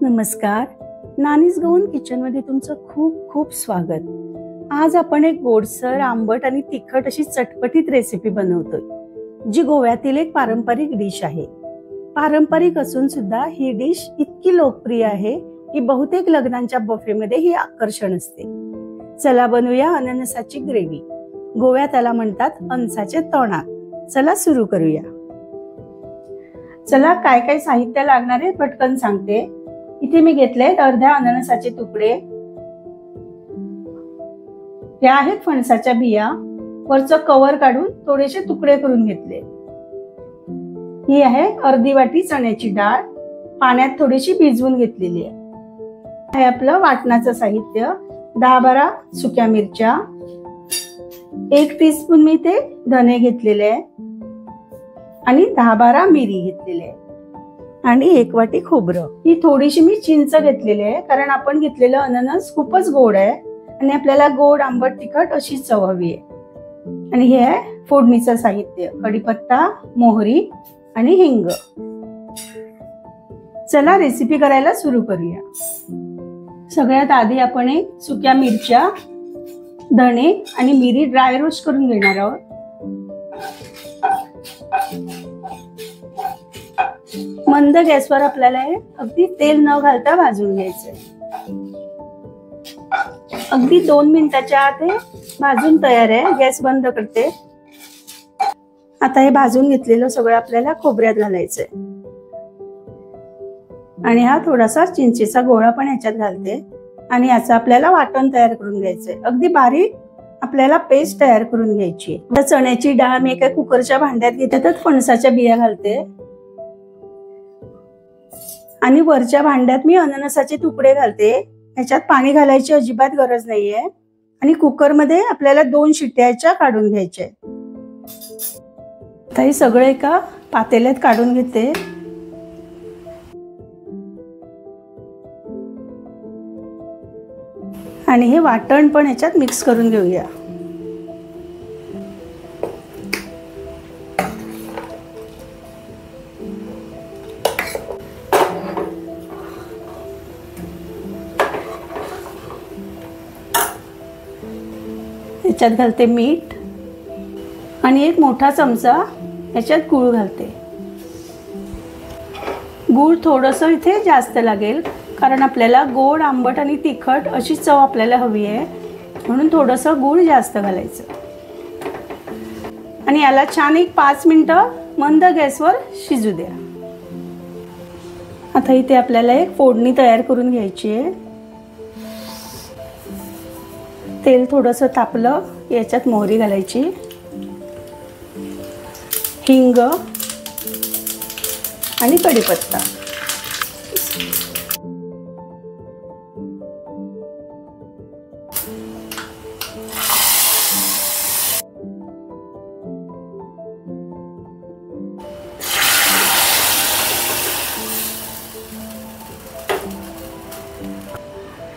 नमस्कार, नानीज गौन किचन मध्ये तुमचं खूप खूप स्वागत। आज आपण एक गोडसर, आंबट आणि तिखट अशी चटपटीत रेसिपी बनवतोय, जी गोव्यातील एक पारंपरिक डिश आहे। पारंपरिक असून सुद्धा ही डिश इतकी लोकप्रिय आहे की बहुतेक लग्नांच्या बफेमध्ये ही आकर्षण असते। चला बनवूया अननसाची ग्रेव्ही। गोव्यात त्याला म्हणतात अनसाचे तोंडाक। चला सुरू करूया। चला काय काय साहित्य लागणार आहे पटकन सांगते। इथे मी घेतले अर्ध्या अननसाचे तुकडे, या आहेत फणसाच्या बिया, वरचं कवर काढून थोडेसे तुकडे करून घेतले। ही आहे अर्धी वाटी चण्याची डाळ, पाण्यात थोडीशी भिजवून घेतलेली आहे। हे आपलं वाटणाचं साहित्य, 10-12 सुक्या मिरच्या, 1 टीस्पून मी ते धने घेतलेले आहे आणि 10-12 मिरी घेतलेले आहे आणि 1 वाटी खोबरं। ही थोडीशी मी चिंच घेतलेली आहे, कारण आपण घेतलेलं अननस खूपच गोड आहे आणि आपल्याला गोड, आंबट, तिखट अशी चव हवी आहे। आणि हे आहे फोडणीचं साहित्य, कढीपत्ता, मोहरी आणि हिंग। चला रेसिपी करायला सुरू करूया। सगळ्यात आधी आपण एक सुक्या मिरच्या, धणे आणि मिरी ड्राय रोस्ट करून घेणार आहोत। मंद गॅसवर आपल्याला हे अगदी तेल न घालता भाजून घ्यायचंय। अगदी 2 मिनिटाच्या आत हे भाजून तयार आहे। गॅस बंद करते। आता हे भाजून घेतलेलं सगळं आपल्याला खोबऱ्यात घालायचंय आणि हा थोडासा चिंचेचा गोळा पण याच्यात घालते आणि याचं आपल्याला वाटण तयार करून घ्यायचंय। अगदी बारीक आपल्याला पेस्ट तयार करून घ्यायची। आता चण्याची डाळ मी एका कुकरच्या भांड्यात घेते, त्यात फणसाच्या बिया घालते आणि वरच्या भांड्यात मी अननसाचे तुकडे घालते। याच्यात पाणी घालायची अजिबात गरज नाहीये आणि कुकर मध्ये आपल्याला 2 शिट्ट्याच्या काढून घ्यायच्या। आता हे सगळं एका पातेल्यात काढून घेते आणि हे वाटण पण याच्यात मिक्स करून घेऊया। याच्यात घालते मीठ आणि 1 मोठा चमचा याच्यात गूळ घालते। गूळ थोडंसं इथे जास्त लागेल, कारण आपल्याला गोड, आंबट आणि तिखट अशी चव आपल्याला हवी आहे, म्हणून थोडंसं गूळ जास्त घालायचं आणि याला छान एक 5 मिनिटं मंद गॅसवर शिजू द्या। आता इथे आपल्याला एक फोडणी तयार करून घ्यायची आहे। तेल थोडंसं तापलं, याच्यात मोहरी घालायची, हिंग आणि कढीपत्ता।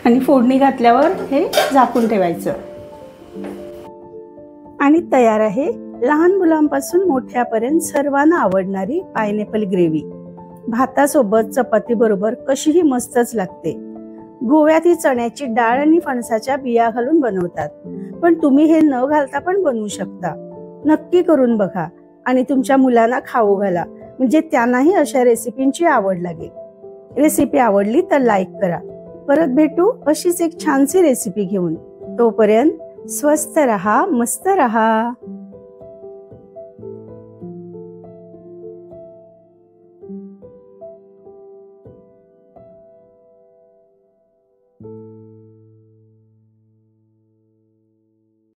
आणि फोडणी घातल्यावर हे झाकून ठेवायचं आणि तयार आहे लहान मुलांपासून मोठ्यापर्यंत सर्वांना आवडणारी पायनॅपल ग्रेव्ही। भातासोबत, चपाती बरोबर कशीही मस्तच लागते। गोव्यात ही चण्याची डाळ आणि फणसाच्या बिया घालून बनवतात, पण तुम्ही हे न घालता पण बनवू शकता। नक्की करून बघा आणि तुमच्या मुलांना खाऊ घाला, म्हणजे त्यांनाही अशा रेसिपींची आवड लागेल। रेसिपी आवडली तर लाईक करा। परत भेटू अशीच एक छानशी रेसिपी घेऊन। तोपर्यंत स्वस्थ रहा, मस्त रहा।